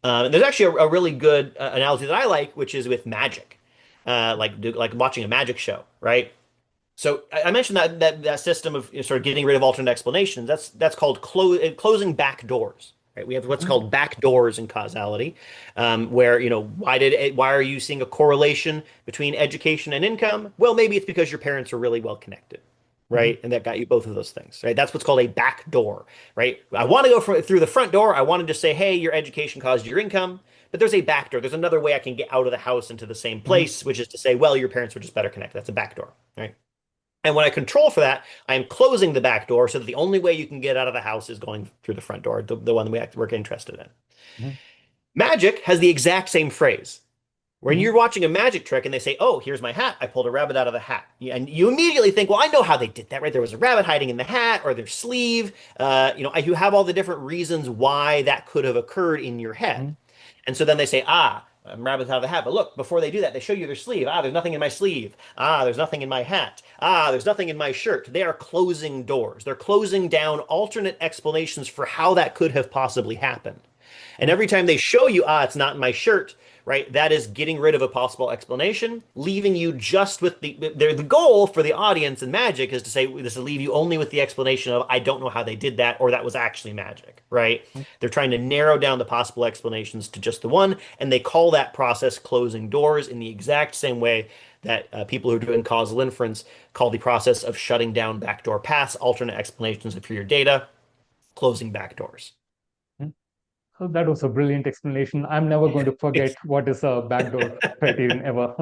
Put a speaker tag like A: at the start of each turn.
A: There's actually a really good analogy that I like, which is with magic, like watching a magic show, right? So I mentioned that system of sort of getting rid of alternate explanations. That's called closing back doors. Right? We have what's
B: Mhm.
A: called back doors in causality, where why are you seeing a correlation between education and income? Well, maybe it's because your parents are really well connected,
B: Mhm.
A: right? And that got you both of those things, right? That's what's called a back door, right? I want to go through the front door. I want to just say, hey, your education caused your income. But there's a back door. There's another way I can get out of the house into the same
B: Mhm.
A: place, which is to say, well, your parents were just better connected. That's a back door, right? And when I control for that, I am closing the back door so that the only way you can get out of the house is going through the front door, the one we're interested in.
B: Mhm.
A: Magic has the exact same phrase. When
B: Mhm.
A: you're watching a magic trick and they say, "Oh, here's my hat. I pulled a rabbit out of the hat." And you immediately think, "Well, I know how they did that, right? There was a rabbit hiding in the hat or their sleeve." You have all the different reasons why that could have occurred in your head.
B: Mhm.
A: And so then they say, rabbits out of the hat. But look, before they do that, they show you their sleeve. There's nothing in my sleeve. There's nothing in my hat. There's nothing in my shirt. They are closing doors. They're closing down alternate explanations for how that could have possibly happened. And
B: Mhm.
A: every time they show you, it's not in my shirt, right? That is getting rid of a possible explanation, leaving you just with the goal for the audience in magic is to say this will leave you only with the explanation of I don't know how they did that or that was actually magic, right? They're trying to narrow down the possible explanations to just the one, and they call that process closing doors in the exact same way that people who are doing causal inference call the process of shutting down backdoor paths, alternate explanations for your data, closing backdoors.
B: Mhm. So that was a brilliant explanation. I'm never going to forget what is a backdoor criterion ever.